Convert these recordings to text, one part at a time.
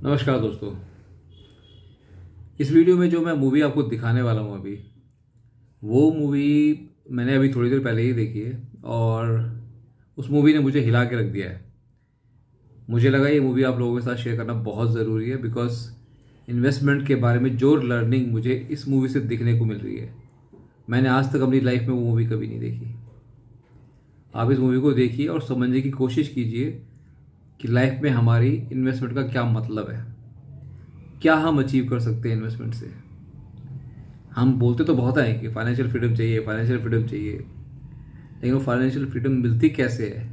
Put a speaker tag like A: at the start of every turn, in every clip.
A: नमस्कार दोस्तों। इस वीडियो में जो मैं मूवी आपको दिखाने वाला हूँ अभी, वो मूवी मैंने अभी थोड़ी देर पहले ही देखी है और उस मूवी ने मुझे हिला के रख दिया है। मुझे लगा ये मूवी आप लोगों के साथ शेयर करना बहुत ज़रूरी है बिकॉज इन्वेस्टमेंट के बारे में जो लर्निंग मुझे इस मूवी से दिखने को मिल रही है, मैंने आज तक अपनी लाइफ में वो मूवी कभी नहीं देखी। आप इस मूवी को देखिए और समझने की कोशिश कीजिए कि लाइफ में हमारी इन्वेस्टमेंट का क्या मतलब है, क्या हम अचीव कर सकते हैं इन्वेस्टमेंट से। हम बोलते तो बहुत हैं कि फाइनेंशियल फ्रीडम चाहिए, फाइनेंशियल फ्रीडम चाहिए, लेकिन वो फाइनेंशियल फ्रीडम मिलती कैसे है,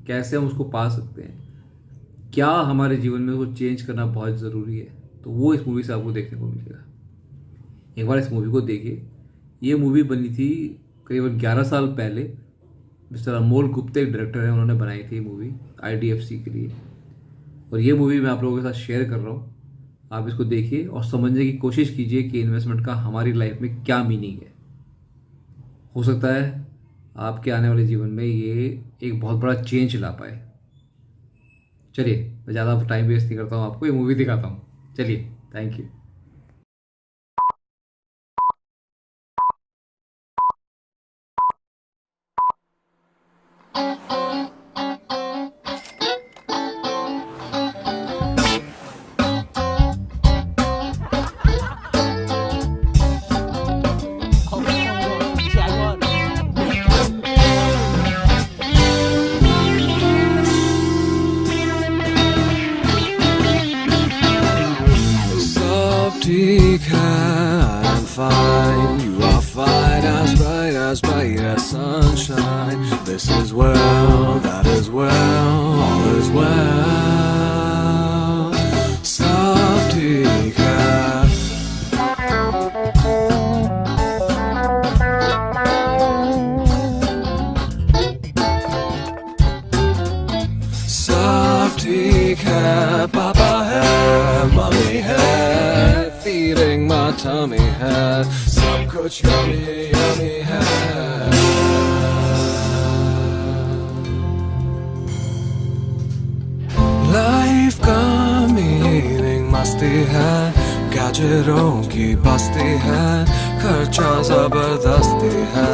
A: कैसे हम उसको पा सकते हैं, क्या हमारे जीवन में उसको चेंज करना बहुत ज़रूरी है, तो वो इस मूवी से आपको देखने को मिलेगा। एक बार इस मूवी को देखिए। ये मूवी बनी थी करीबन 11 साल पहले। मिस्टर अमोल गुप्ता एक डायरेक्टर हैं, उन्होंने बनाई थी मूवी IDFC के लिए, और ये मूवी मैं आप लोगों के साथ शेयर कर रहा हूँ। आप इसको देखिए और समझने की कोशिश कीजिए कि इन्वेस्टमेंट का हमारी लाइफ में क्या मीनिंग है। हो सकता है आपके आने वाले जीवन में ये एक बहुत बड़ा चेंज ला पाए। चलिए, मैं ज़्यादा टाइम वेस्ट नहीं करता हूँ, आपको ये मूवी दिखाता हूँ। चलिए, थैंक यू।
B: ठीक है, I'm fine, you are fine, as bright as sunshine. This is well, that is well, all is well. सब ठीक है, सब ठीक है, पापा है, मम्मी है, feeding my tummy है, सब कुछ yummy yummy है। लाइफ का मीनिंग मस्ती है, गैजेटों की बस्ती है, खर्चा जबरदस्ती है।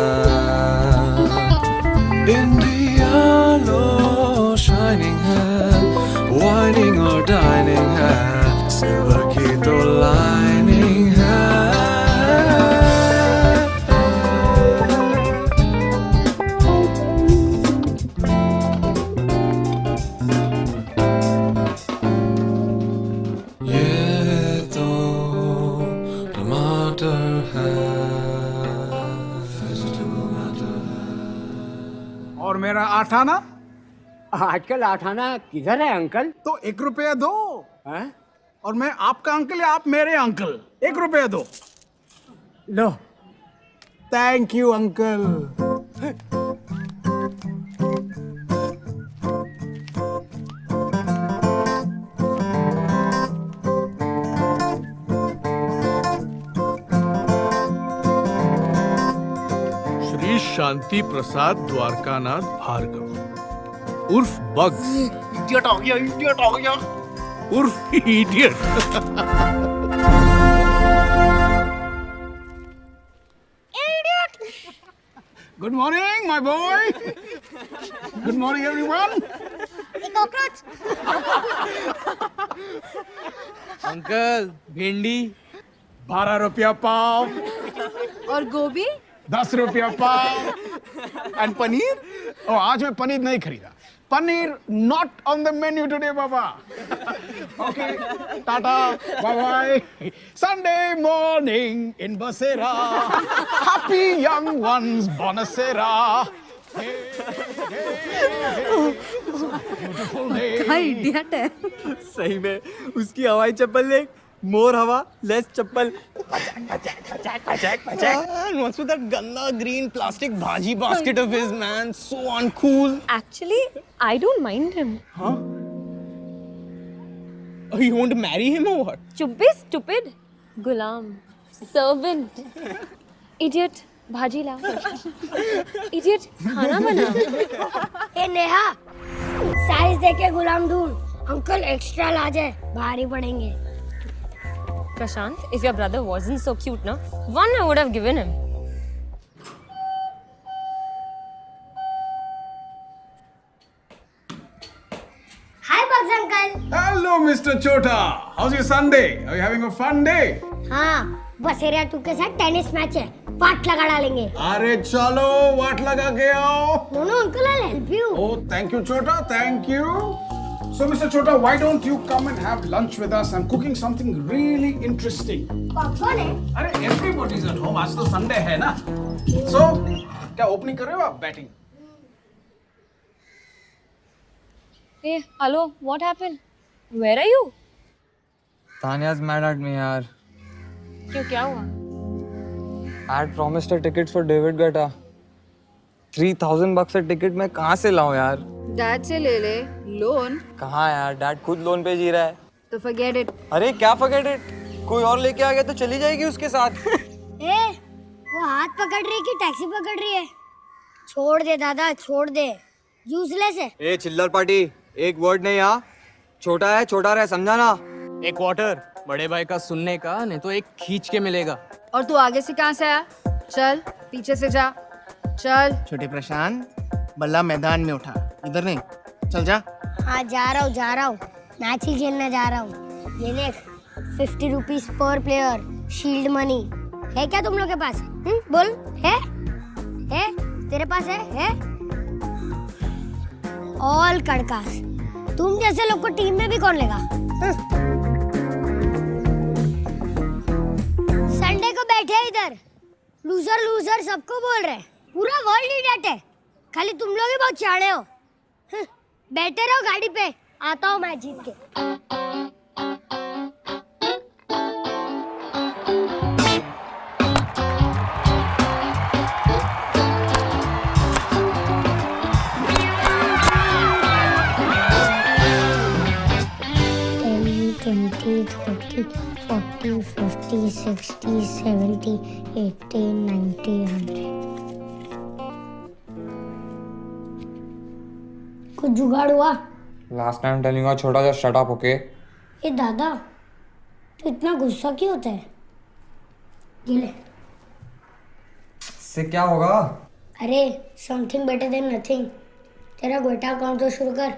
B: इंडिया लो शाइनिंग है, वाइनिंग और डाइनिंग है, सिल्वर की तो लाइनिंग है। ये तो टमाटर है, वेजिटेबल मैटर है।
C: और मेरा आठाना
D: आजकल आठाना किधर है अंकल?
C: तो 1 रुपया दो।
D: हैं?
C: और मैं आपका अंकल या आप मेरे अंकल, 1 रुपया दो।
D: लो।
C: Thank you uncle.
E: Shri Shanti Prasad Dwarkanath Bhargav उर्फ बग्स। इडियट हो गया उर्फ idiot.
C: Good morning my boy. Good morning everyone.
F: Uncle भिंडी
C: 12 रुपया पाव।
G: और गोभी
C: 10 रुपया पाव। एंड पनीर? ओ, आज मैं पनीर नहीं खरीदा। Paneer not on the menu today बाबा। Okay, tata, bye bye. Sunday morning in Basera, happy young ones बोनसेरा। Beautiful day.
G: क्या इडियट है।
F: सही में उसकी हवाई चप्पल देख, मोर हवा लेस चप्पल। And what's with that ganda green plastic bhaji basket of his, man? So uncool.
G: Actually, I don't mind him.
F: Huh? Oh, you want to marry him or what?
G: Chup be stupid. Gulam. Servant. Idiot. भाजी ला। Idiot. खाना बना।
H: ए Neha, size देके गुलाम ढूंढ uncle extra large है, भारी पड़ेंगे।
G: Prashant, if your brother wasn't so cute, no, one I would have given him.
H: Hi, Bugs uncle.
C: Hello, Mr. Chota. How's your Sunday? Are you having a fun day?
H: हाँ, बस area 2 के साथ tennis match है, वाट लगा डालेंगे।
C: अरे चलो वाट लगा के आओ।
H: No, uncle, I'll help you.
C: Oh, thank you, Chota. Thank you. So, Mr. Chota, why don't you come and have lunch with us? I'm cooking something really interesting.
H: कौन है?
C: अरे everybody's at home. आज तो Sunday है ना? So, क्या opening कर रहे हो आप batting?
G: Hey, hello, what happened? Where are you?
F: Tanya's mad at me, यार.
G: क्यों, क्या हुआ?
F: I had promised her tickets for David Guetta. $3,000 a ticket मैं कहाँ से लाऊं यार?
I: डैड से ले ले लोन।
F: कहाँ यार, डैड खुद लोन पे जी रहा है।
I: तो फॉरगेट इट।
F: अरे क्या फॉरगेट इट? कोई और लेके आ गया तो चली जाएगी उसके साथ।
H: ए, वो हाथ पकड़ रही है कि टैक्सी पकड़ रही है? छोड़ दे दादा, छोड़ दे। यूजलेस है।
F: ए चिल्लर पार्टी, एक वर्ड नहीं आ। छोटा है, छोटा रहे, समझा ना? एक क्वार्टर बड़े भाई का सुनने का, नहीं तो एक खींच के मिलेगा।
I: और तू आगे से कहाँ से आया? चल पीछे से जा, चल।
F: छोटे प्रशांत, बल्ला मैदान में उठा, इधर नहीं, चल जा।
H: हाँ जा रहा हूँ, मैच ही खेलने जा रहा हूँ। ये देख, 50 rupees per player, shield money है क्या तुम लोग के पास? बोल, है? तेरे पास है? ऑल कड़कास, तुम जैसे लोग को टीम में भी कौन लेगा? संडे को बैठे इधर, लूजर सबको बोल रहे, पूरा वर्ल्ड ही डेट है, खाली तुम लोग ही बहुत चाड़े हो। बैठे रहो गाड़ी पे, आता हूँ मैच जीत के। कुछ जुगाड़ हुआ?
F: लास्ट टाइम टेलिंग यू छोटा, जस्ट शट अप, ओके?
H: ये दादा, तू इतना गुस्सा क्यों होता है? ये ले।
F: इससे क्या होगा?
H: अरे समथिंग बेटर देन नथिंग। तेरा गोटा अकाउंट तो शुरू कर।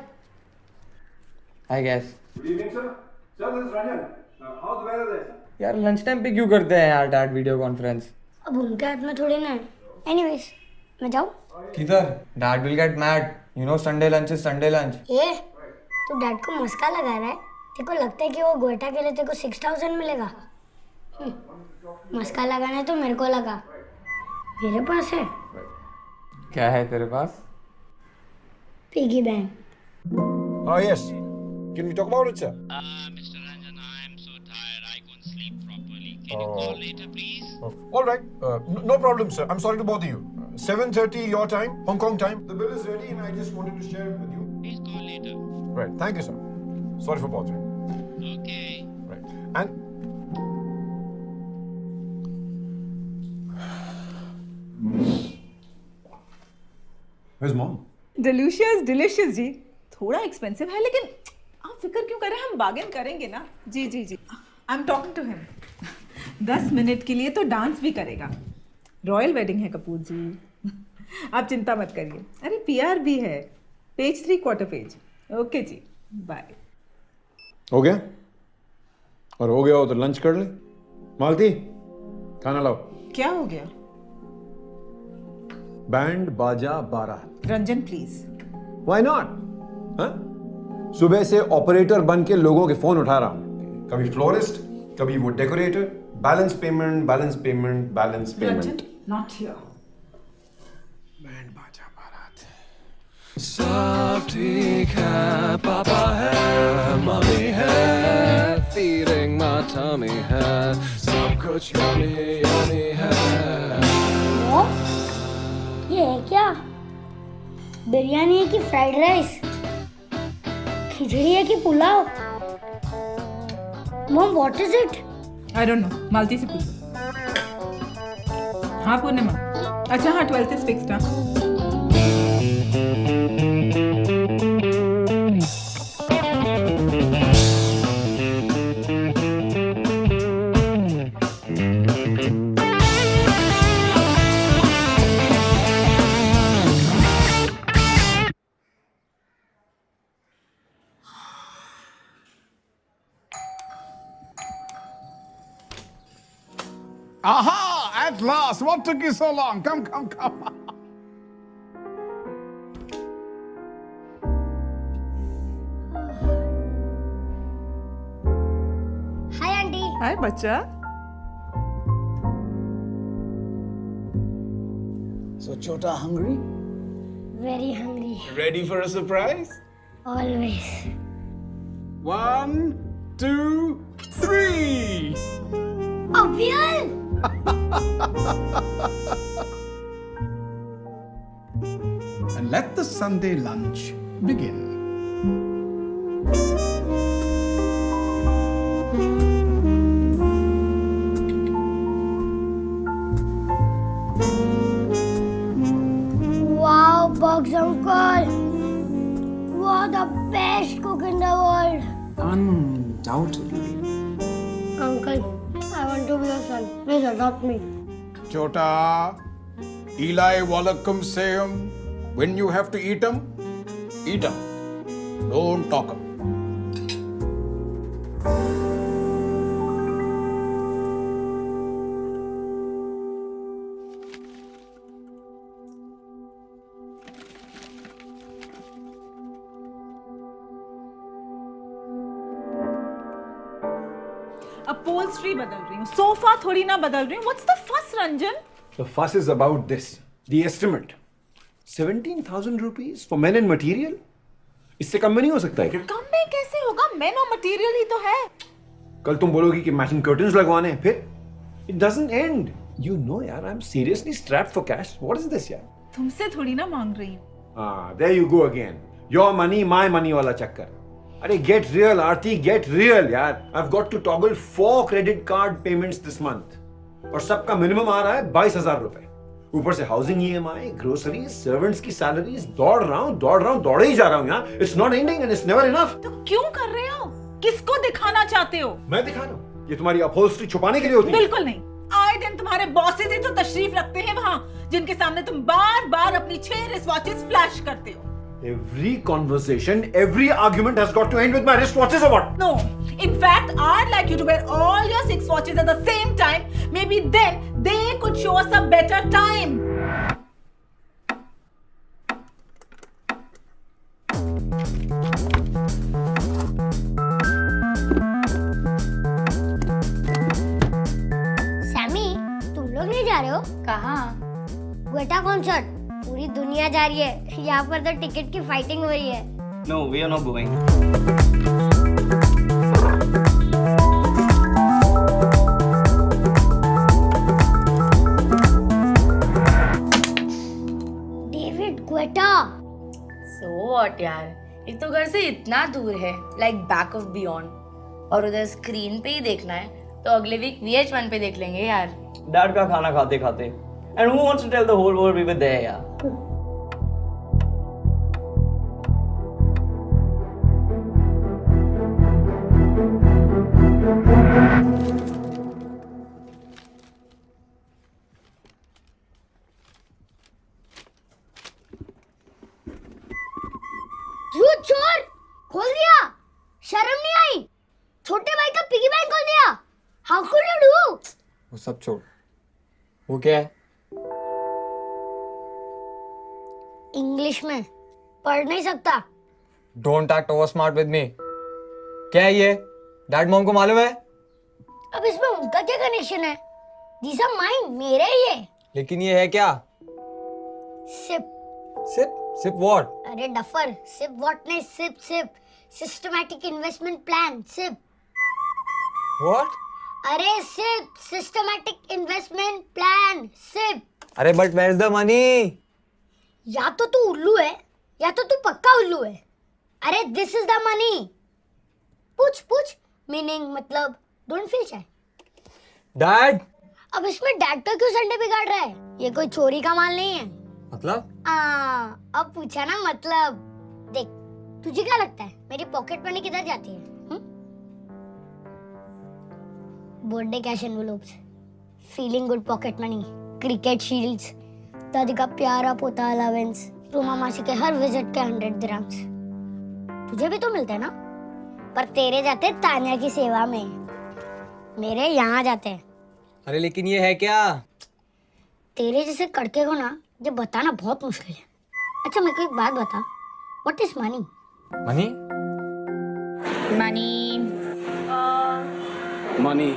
F: I guess.
J: Good evening sir. Sir this is Ranjan. How the weather there?
F: यार लंच टाइम पे क्यों करते हैं यार डैड वीडियो कॉन्फ्रेंस?
H: अब उनके हाथ में थोड़ी ना है। एनीवेज, मैं जाऊँ?
F: किधर? Dad will get mad, you know Sunday lunch is Sunday lunch.
H: ये तू डैड को मस्का लगा रहा है? तेरे को लगता है कि वो गोटा के लिए तेरे को 6000 मिलेगा? मस्का लगाना है तो मेरे को लगा, मेरे पास है।
F: क्या है तेरे पास?
H: Piggy bank.
J: Oh yes. Can we talk about it, sir?
K: Mr. Ranjan, I am so tired. I couldn't sleep properly. Can you call later, please?
J: All right. No problem, sir. I'm sorry to bother you. 7:30 your time, Hong Kong time. The bill is ready, and I just wanted to share it with you.
K: Please call later.
J: Right. Thank you, sir. Sorry for bothering.
K: Okay.
J: Right. And where's mom?
L: Delicious जी। थोड़ा expensive है लेकिन आप फिक्र क्यों कर रहे हैं, हम बार्गेन करेंगे ना। जी जी जी, I am talking to him. 10 minute के लिए तो डांस भी करेगा। रॉयल वेडिंग है कपूर जी, आप चिंता मत करिए। अरे पीआर भी है, पेज 3/4 पेज। ओके जी, बाय।
J: हो गया? और हो गया हो तो लंच कर ले। मालती, खाना लाओ।
L: क्या हो गया?
J: बैंड बाजा बारात।
L: रंजन प्लीज।
J: Why not? हाँ? सुबह से ऑपरेटर बन के लोगों के फोन उठा रहा हूँ, कभी फ्लोरिस्ट, कभी वो decorator. Balance payment, balance payment, balance payment.
L: Not here.
J: Band बाजा बारात।
B: सब ठीक है, पापा है, मम्मी है, feeding my tummy है, सब कुछ yummy yummy है।
H: ये है क्या? बिरयानी है कि फ्राइड राइस? खिचड़ी है कि pulao? Mom, what is it?
L: I don't know, Malti से पूछो। हाँ पूर्णिमा, अच्छा हाँ 12th इज फिक्स्ड। हाँ
C: Aha! At last! What took you so long? Come, come, come.
H: Hi, aunty.
L: Hi, बच्चा.
C: So, Chota, hungry?
H: Very hungry.
C: Ready for a surprise?
H: Always.
C: 1, 2, 3.
H: Abhyal!
C: And let the Sunday lunch begin.
H: Wow, Bugs uncle. You are the best cook in the world.
F: Undoubtedly.
H: Uncle, I want to be your son. Please adopt me.
C: Chota, Eli Wallacum say when you have to eat 'em, eat 'em. Don't talk 'em.
L: Upholstery बदल रही हूँ, sofa थोड़ी ना बदल रही हूँ. What's the fuss, Ranjan?
J: The fuss is about this. The estimate. 17,000 rupees for men and material? इससे कम में नहीं हो सकता है क्या?
L: कम में कैसे होगा? Men और material ही तो है.
J: कल तुम बोलोगी कि मैचिंग कर्टन्स लगवाने हैं, फिर? It doesn't end. You know यार, I'm seriously strapped for cash. What is this यार?
L: तुमसे थोड़ी ना मांग रही हूँ.
J: There you go again. Your money, my money वाला चक्कर. अरे get real, Aarti, get real यार. I've got to toggle 4 credit card payments this month. और सबका मिनिमम आ रहा है 22,000 रुपए. ऊपर से हाउसिंग EMI, ग्रोसरीज, सर्वेंट्स की सैलरीज, दौड़े ही जा रहा हूँ यार. It's not ending and it's never enough.
L: तो क्यों कर रहे हो? किसको दिखाना चाहते हो?
J: मैं दिखा रहा हूँ. ये तुम्हारी अपहोल्स्ट्री छुपाने के लिए होती है?
L: बिल्कुल नहीं. आए दिन तुम्हारे बॉसेस ही तो तशरीफ रखते हैं वहाँ, जिनके सामने तुम बार-बार अपनी 6 रिस्टवॉचेस फ्लैश करते हो.
J: Every conversation, every argument has got to end with my wristwatches or what?
L: No. In fact, I'd like you to wear all your 6 watches at the same time. Maybe then they could show us a better time.
H: Sammy, तुम लोग नहीं जा रहे हो?
I: कहाँ?
H: Guetta concert. पूरी दुनिया जा रही है. यहाँ पर तो टिकट की फाइटिंग हो रही है.
F: No, we are not going.
H: David Guetta.
I: So what यार? एक तो घर से इतना दूर है, like back of beyond. और उधर स्क्रीन पे ही देखना है, तो अगले वीक VH1 पे देख लेंगे यार.
F: डैड का खाना खाते खाते. And who wants to tell the whole world we were there यार?
H: यू चोर, खोल दिया. शर्म नहीं आई? छोटे भाई का पिगी बैंक खोल दिया. How could you do?
F: वो सब छोड़. वो क्या है?
H: इंग्लिश में पढ़ नहीं सकता.
F: Don't act over smart with me. क्या है ये? डैड मॉम को मालूम है?
H: अब इसमें उनका क्या कनेक्शन है? These are mine, मेरे ही है.
F: लेकिन ये है क्या?
H: सिप.
F: SIP what?
H: अरे डफर, सिप व्हाट नहीं, SIP. Systematic investment plan, SIP.
F: What?
H: अरे SIP, systematic investment plan, SIP.
F: अरे but where is the money?
H: या तो तू उल्लू है या तो तू पक्का उल्लू है. अरे दिस इज द मनी. पूछ मीनिंग मतलब डोंट फील शाय.
F: डैड.
H: अब इसमें डैड का क्यों संडे बिगाड़ रहा है? ये कोई चोरी का माल नहीं है.
F: मतलब?
H: अब पूछा ना मतलब. देख, तुझे क्या लगता है मेरी पॉकेट मनी किधर जाती है? Birthday cash envelopes, feeling good pocket money, cricket shields, दादी का प्यारा पोता अलावेंस, रूमा मासी के हर विजिट के 100 दिरहम्स. तुझे भी तो मिलते हैं ना, पर तेरे जाते तान्या की सेवा में, मेरे यहाँ जाते हैं
F: अरे लेकिन ये है क्या?
H: तेरे जैसे कड़के को ना ये बताना बहुत मुश्किल है। अच्छा मेरे को एक बात बता, what is money?
F: Money?
I: Money.
C: Money.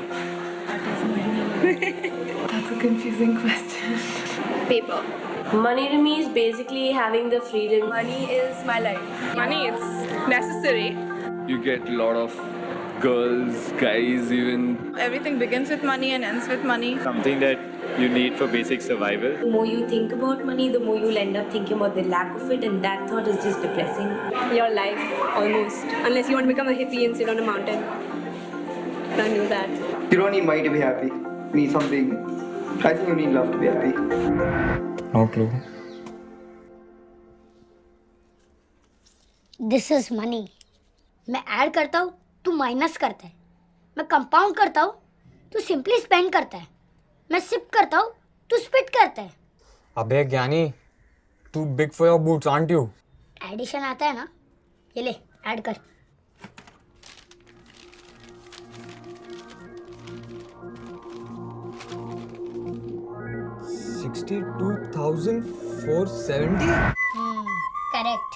I: That's a confusing question. Paper.
G: Money to me is basically having the freedom.
I: Money is my life.
G: Money, it's necessary.
B: You get a lot of girls, guys, even
I: Everything begins with money and ends with money.
B: something that you need for basic survival.
G: The more you think about money, the more you'll end up thinking about the lack of it, and that thought is just depressing. Your life, almost. Unless you want to become a hippie and sit on a mountain. I knew that.
F: You don't need money to be happy. You need something. I think you need love to be happy. No clue.
H: This is money. मैं add करता हूँ, तू minus करता है। मैं compound करता हूँ, तू सिंपली स्पेंड करता है। मैं सिप करता हूँ, तू स्पिट करता है।
F: अबे ज्ञानी, तू big for your boots, aren't you?
H: Edition आता है ना, ये ले ऐड कर।
F: $62,470?
H: करेक्ट,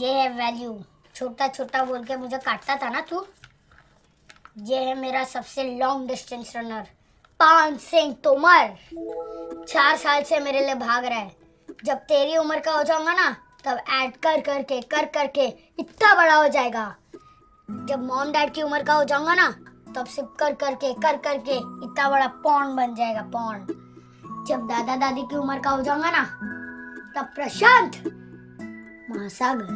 H: ये है वैल्यू। छोटा छोटा बोल के मुझे काटता था ना तू। ये है मेरा सबसे लॉन्ग डिस्टेंस रनर, पान सिंह तोमर। 4 साल से मेरे लिए भाग रहा है। जब तेरी उम्र का हो जाऊंगा ना, तब ऐड कर करके इतना बड़ा हो जाएगा। जब मॉम डैड की उम्र का हो जाऊंगा ना, तब सिर्फ कर करके इतना बड़ा पॉन्ड बन जाएगा, पॉन्ड। जब दादा दादी की उम्र का हो जाऊंगा ना, तब प्रशांत महासागर,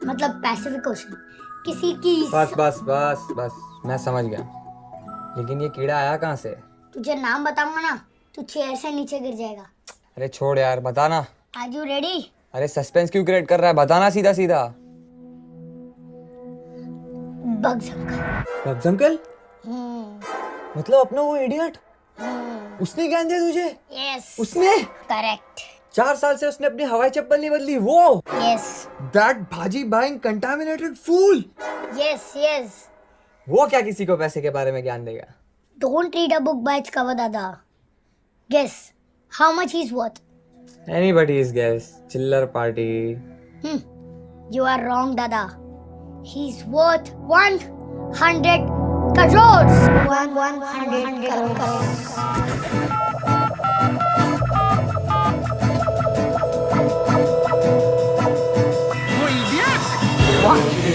H: मतलब पैसिफिक ओशन, किसी की
F: बस मैं समझ गया। लेकिन ये कीड़ा आया कहाँ से?
H: तुझे नाम बताऊंगा ना, तू चेयर से नीचे गिर जाएगा।
F: अरे छोड़ यार, बताना।
H: Are you ready?
F: अरे सस्पेंस क्यों क्रिएट कर रहा है? बताना सीधा सीधा।
H: Bugs uncle.
F: Bugs uncle? मतलब अपना वो इडियट? उसने ज्ञान दिया तुझे?
H: यस।
F: उसने?
H: करेक्ट।
F: 4 साल से उसने अपनी हवाई चप्पल नहीं बदली, वो?
H: यस।
F: That भाजी बाइंग contaminated fool?
H: यस।
F: वो क्या किसी को पैसे के बारे में ज्ञान देगा?
H: Don't read a book by its cover, दादा। Guess how much he's worth?
F: Anybody's guess. Chiller party.
H: You are wrong, दादा। He's worth 100 crores. 100 crores.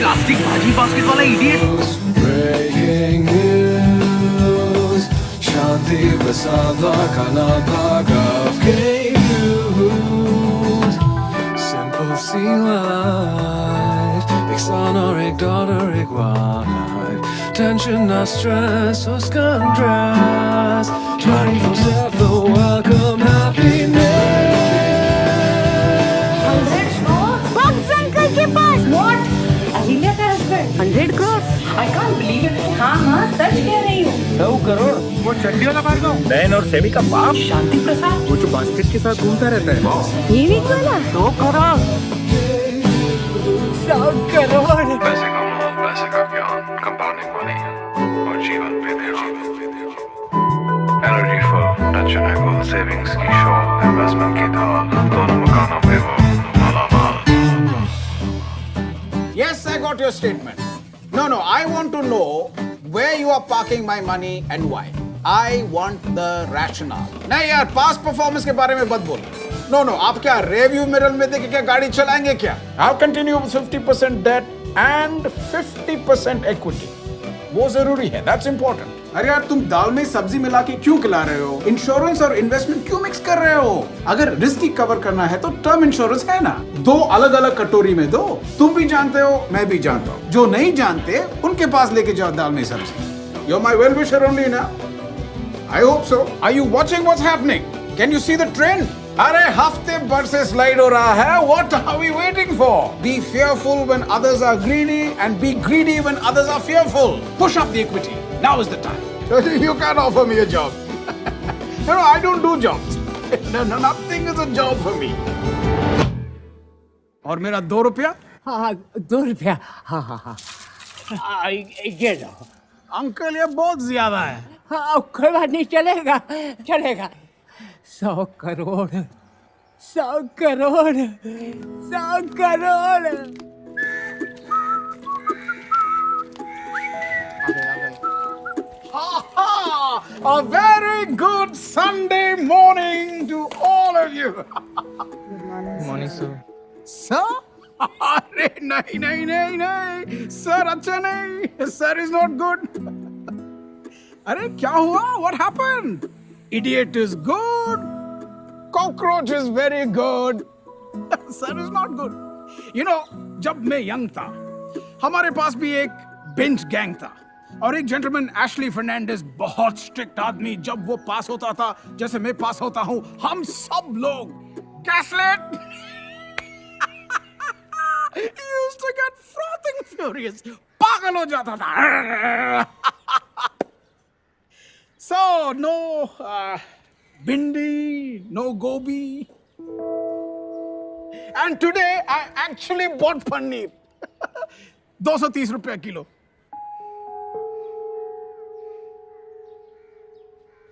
E: Plastic भाजी बास्केट वाला idiot.
B: Breaking news. Shanti Prasad Dwarkana Bhargav gave news. Simple sea life. Ek son or ek daughter, ek wife. Tension, not stress, was contrast. 24/7 welcome happiness.
H: Bugs uncle के पास।
L: What? Ahilya का husband? 100 crores? I can't believe it. हाँ, सच कह रही हूँ।
C: 100 करोड़? वो चड्डी वाला भार्गव? नैन और सेमी का बाप?
L: शांति प्रसाद?
C: वो जो बास्केट के साथ घूमता रहता है।
L: ये वीक वाला?
C: 2 करोड़?
L: 100 करोड़?
B: पैसे का मोह, पैसे का ज्ञान, कंपाउंडिंग मनी और जीवन पे ध्यान। एनर्जी फॉर टेंशन है गोल सेविंग्स की शॉल, इन्वेस्टमेंट की ढाल, दोनों मकानों पे वो मालामाल।
C: Yes, I got your statement. No, I want to know where you are parking my money and why. I want the rationale. नहीं यार, past performance के बारे में मत बोलो। No, आप क्या रिव्यू मिरर में देख के क्या गाड़ी चलाएंगे क्या? I'll continue with 50% debt and 50% equity. वो जरूरी है, that's important. अरे यार, तुम दाल में सब्जी मिला के क्यों खिला रहे हो? इंश्योरेंस और इन्वेस्टमेंट क्यों मिक्स कर रहे हो? अगर रिस्क ही कवर करना है तो टर्म इंश्योरेंस है ना, 2 अलग अलग कटोरी में दो। तुम भी जानते हो, मैं भी जानता हूँ। जो नहीं जानते उनके पास लेके जाओ दाल में सब्जी। You're my well wisher only ना? I hope so. Are you watching what's happening? Can you see the trend? अरे हफ्ते भर से स्लाइड हो रहा है। What are we waiting for? Be fearful when others are greedy and be greedy when others are fearful. Push up the equity. Now is the time. You can't offer me a job. No, I don't do jobs. No, nothing is a job for me. और मेरा 2 रुपया?
D: हाँ 2 रुपया। हाँ। ये लो।
C: Uncle ये बहुत ज्यादा है।
D: हाँ कोई बात नहीं, चलेगा चलेगा। 100 crore 100 crore 100 crore.
C: A very good Sunday morning to all of you.
F: Morning sir.
C: Sir? अरे नहीं नहीं नहीं नहीं सर, अच्छा नहीं, सर इज नॉट गुड। अरे क्या हुआ? What happened? Idiot is good, cockroach is very good, sir is not good. You know, जब मैं यंग था हमारे पास भी एक बेंच गैंग था और एक जेंटलमैन एशली फर्नांडिस, बहुत स्ट्रिक्ट आदमी। जब वो पास होता था जैसे मैं पास होता हूं, हम सब लोग गैसलेट used to get frothing furious, पागल हो जाता था। So no bindi, no gobi, and today I actually bought paneer, 230 रुपए किलो।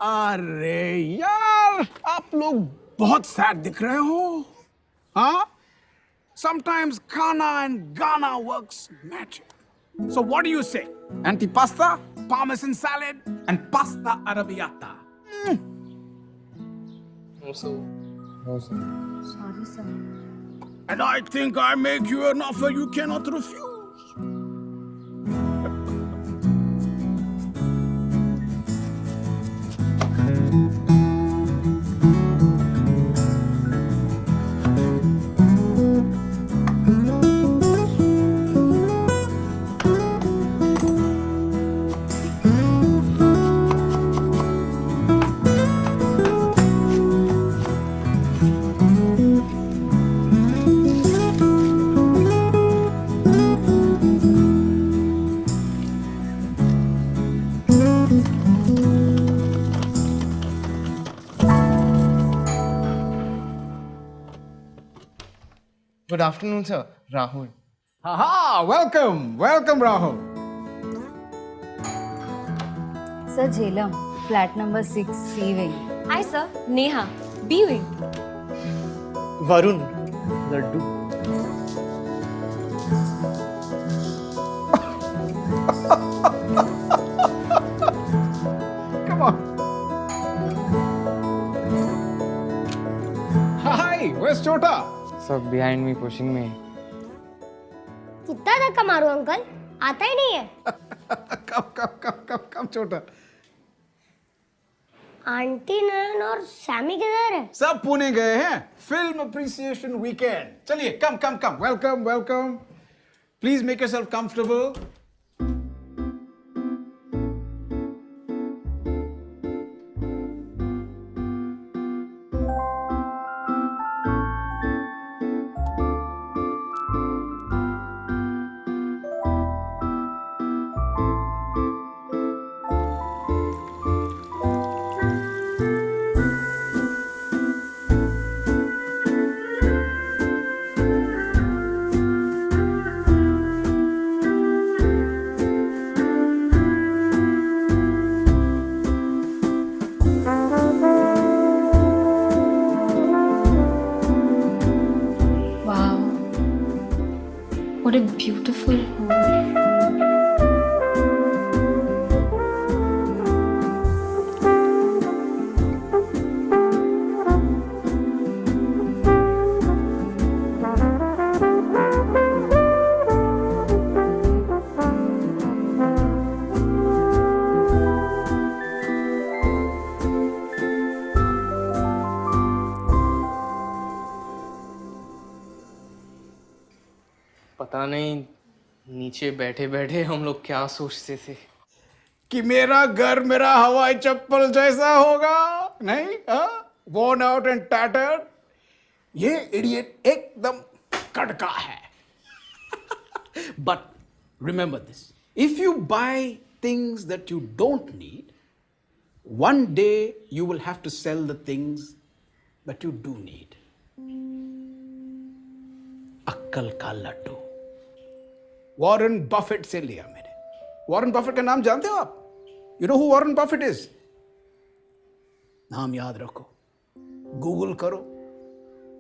C: अरे यार, आप लोग बहुत सैड दिख रहे हो, हाँ? Sometimes Kana and Ghana works magic. So what do you say? Antipasta, parmesan salad, and pasta arrabbiata.
F: Also.
I: Sorry, sir.
C: And I think I make you an offer you cannot refuse.
F: Good afternoon, sir. Rahul.
C: Haha, welcome Rahul.
M: Sir, Jhelum, flat number 6, C wing.
G: Hi, sir. Neha, B wing.
F: Varun. Laddu.
C: Come on. Hi, where's Chota?
F: सब behind me pushing me.
H: कितना धक्का मारू uncle, आता ही नहीं है।
C: कम छोटा।
H: Aunty नयन और Sami किधर है?
C: सब पुणे गए हैं, फिल्म अप्रिसिएशन वीकेंड। चलिए, come, welcome. Please make yourself comfortable.
G: What a beautiful home.
F: पता नहीं नीचे बैठे बैठे हम लोग क्या सोचते थे
C: कि मेरा घर मेरा हवाई चप्पल जैसा होगा, नहीं? Worn out and tattered. ये इडियट एकदम कड़का है। But remember this, if you buy things that you don't need, one day you will have to sell the things that you do need. अक्कल का लड्डू। वॉरेन बफेट से लिया मैंने। Warren Buffett का नाम जानते हो आप? You know who Warren Buffett is? नाम याद रखो, गूगल करो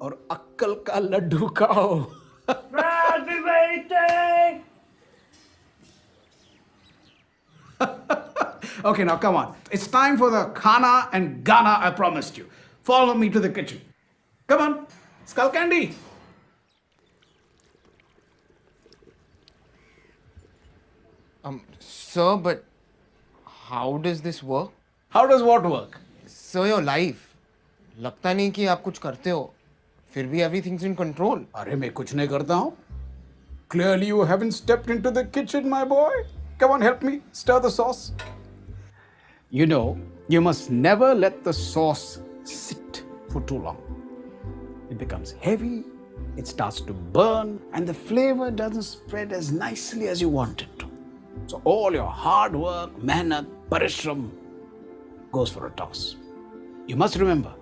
C: और अक्कल का लड्डू खाओ.
E: I'll be waiting.
C: Okay, now come on. It's time for the khana and Ghana I promised you. Follow me to the kitchen. Come on, skull candy.
F: Sir, but how does this work?
C: How does what work?
F: Sir, your life. लगता नहीं कि आप कुछ करते हो, फिर भी everything's in control.
C: अरे मैं कुछ नहीं करता हूँ. Clearly you haven't stepped into the kitchen, my boy. Come on, help me stir the sauce. You know, you must never let the sauce sit for too long. It becomes heavy, it starts to burn, and the flavor doesn't spread as nicely as you want it to. So all your hard work, mehnat, parishram goes for a toss. You must remember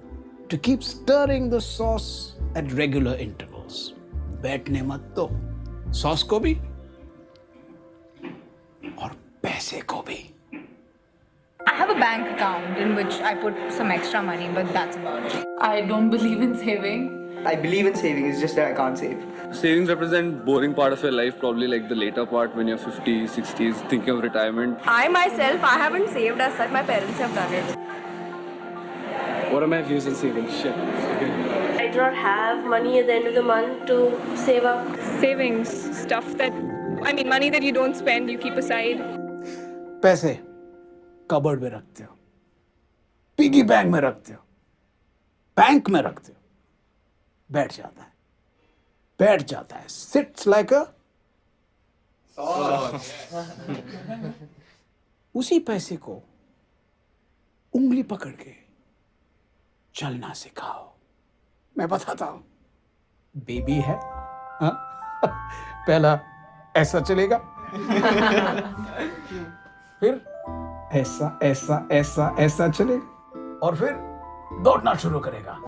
C: to keep stirring the sauce at regular intervals. बैठने मत दो, sauce को भी और पैसे को भी.
N: I have a bank account in which I put some extra money, but that's about it. I don't believe in saving.
O: I believe in saving, it's just that I can't save.
P: Savings represent boring part of your life, probably like the later part when you're 50s, 60s, thinking of retirement.
G: I myself, I haven't saved as such. My parents have done it.
P: What are my views on saving? Shit. Okay.
G: I do not have money at the end of the month to save up.
Q: Savings, stuff that, I mean, money that you don't spend, you keep aside.
C: पैसे cupboard में रखते हो, piggy bank में रखते हो, bank में रखते हो, बैठ जाता है, sits like a उसी पैसे को उंगली पकड़ के चलना सिखाओ. मैं बताता हूं, बेबी है, हाँ? पहला ऐसा चलेगा, फिर ऐसा ऐसा ऐसा ऐसा चलेगा और फिर दौड़ना शुरू करेगा.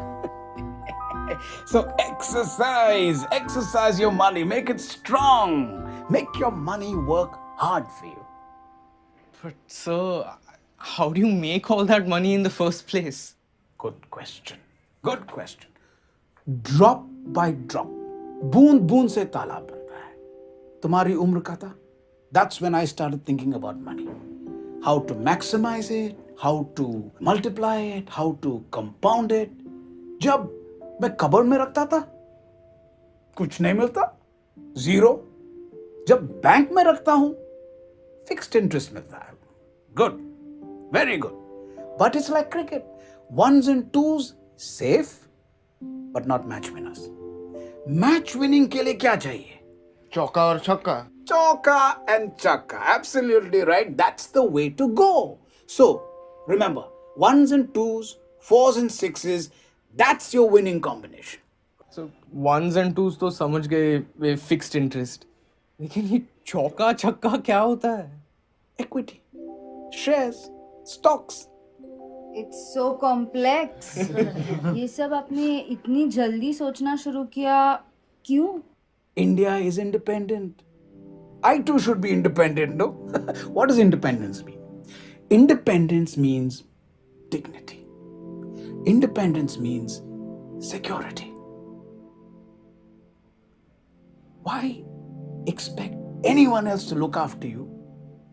C: So exercise your money, make it strong, make your money work hard for you.
F: But sir, how do you make all that money in the first place?
C: Good question. Drop by drop, बूंद बूंद से तालाब बनता है. तुम्हारी उम्र का था. That's when I started thinking about money. How to maximize it, how to multiply it, how to compound it. जब मैं कबर्ड में रखता था, कुछ नहीं मिलता, जीरो. जब बैंक में रखता हूं, फिक्स्ड इंटरेस्ट मिलता है. Good, very good. But it's like cricket. Ones and twos, safe, but not match winners. Match winning के लिए क्या चाहिए?
F: चौका और छक्का.
C: Choka and chakka. Absolutely right. That's the way to go. So, remember, ones and twos, fours and sixes, that's your winning combination.
F: So, ones and twos तो समझ गए वे fixed interest. लेकिन ये चौका छक्का क्या होता है?
C: Equity, shares, stocks.
M: It's so complex. ये सब आपने इतनी जल्दी सोचना शुरू किया क्यों?
C: India is independent. I too should be independent, no? What does independence mean? Independence means dignity. Independence means security. Why expect anyone else to look after you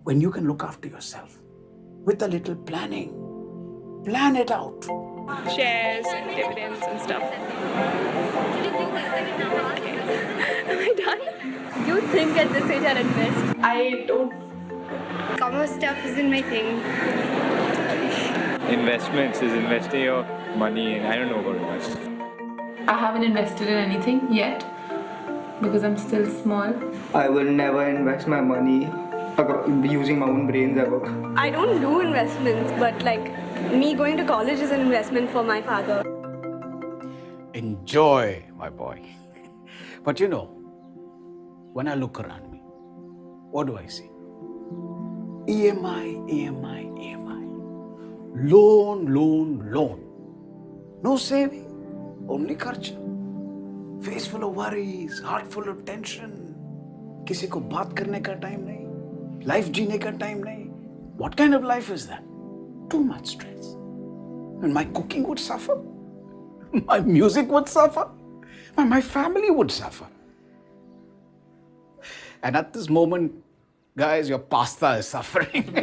C: when you can look after yourself? With a little planning. Plan it out.
Q: Shares and dividends and stuff. Am I done?
G: You think at this age I'll invest? I don't. Commerce stuff isn't my thing.
R: Investments is investing your money in. I don't know about much.
N: I haven't invested in anything yet because I'm still small.
O: I will never invest my money using my own brains ever.
G: I don't do investments, but like me going to college is an investment for my father.
C: Enjoy, my boy. But you know, when I look around me, what do I see? EMI, EMI, EMI. Loan, loan, loan. No saving, only kharcha. Face full of worries, heart full of tension. किसी को बात करने का time नहीं, life जीने का time नहीं, What kind of life is that? Too much stress. And my cooking would suffer. My music would suffer. My family would suffer. And at this moment, guys, your pasta is suffering.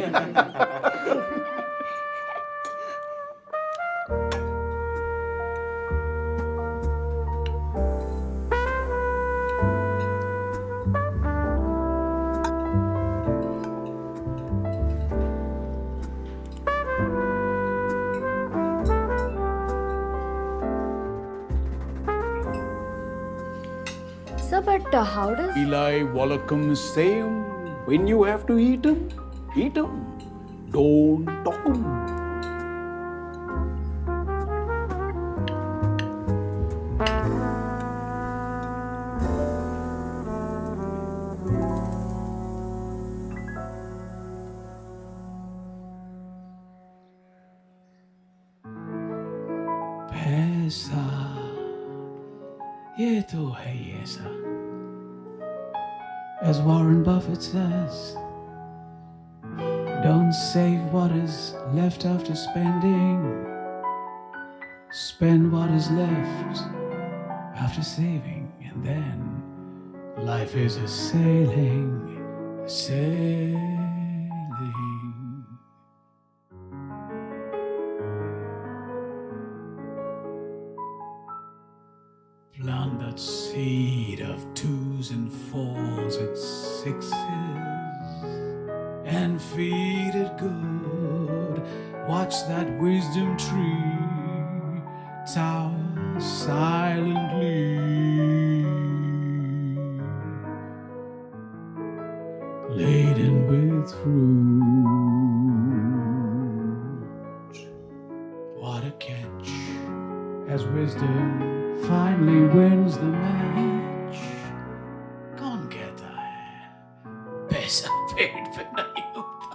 M: Sir, but how does...
C: Eli Wallacom say when you have to eat them, don't talk 'em.
B: पैसा ये तो है ही ऐसा. As Warren Buffett says, don't save what is left after spending. Spend what is left after saving, and then life is a sailing. Plant that seed of 2s and 4s and 6s and feed it good. Watch that wisdom tree tower silently, laden with fruit. What a catch as wisdom finally wins the match. कौन कहता है पैसा पेट पे नहीं होता?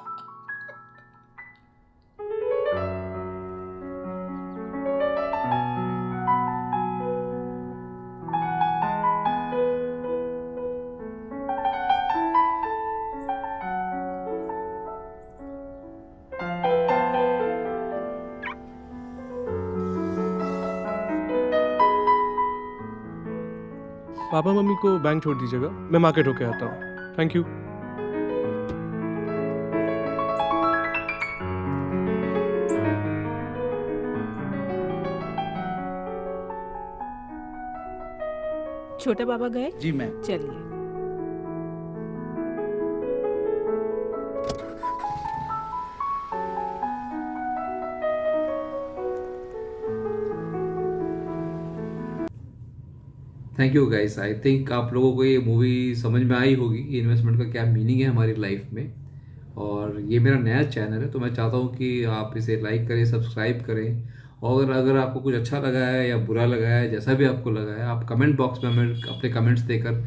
S: Papa mummy को bank छोड़ दीजिएगा, मैं मार्केट होके आता हूँ. Thank you.
L: छोटे बाबा गए?
C: जी मैम.
L: चलिए.
A: Thank you guys. I think आप लोगों को ये मूवी समझ में आई होगी कि इन्वेस्टमेंट का क्या मीनिंग है हमारी लाइफ में. और ये मेरा नया चैनल है तो मैं चाहता हूँ कि आप इसे लाइक करें, सब्सक्राइब करें. और अगर आपको कुछ अच्छा लगा है या बुरा लगा है, जैसा भी आपको लगा है, आप कमेंट बॉक्स में हमें अपने कमेंट्स देकर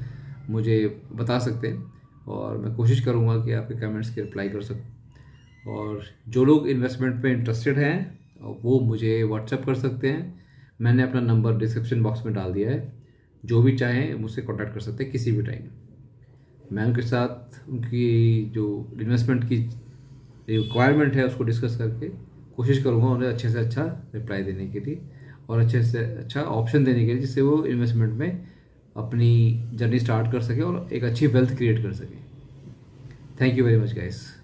A: मुझे बता सकते हैं और मैं कोशिश करूँगा कि आपके कमेंट्स की रिप्लाई कर सकूँ. और जो लोग इन्वेस्टमेंट में इंटरेस्टेड हैं वो मुझे व्हाट्सएप कर सकते हैं. मैंने अपना नंबर डिस्क्रिप्शन बॉक्स में डाल दिया है. जो भी चाहें मुझसे कांटेक्ट कर सकते हैं किसी भी टाइम. मैं उनके साथ उनकी जो इन्वेस्टमेंट की रिक्वायरमेंट है उसको डिस्कस करके कोशिश करूँगा उन्हें अच्छे से अच्छा रिप्लाई देने के लिए और अच्छे से अच्छा ऑप्शन देने के लिए, जिससे वो इन्वेस्टमेंट में अपनी जर्नी स्टार्ट कर सके और एक अच्छी वेल्थ क्रिएट कर सके. Thank you very much guys.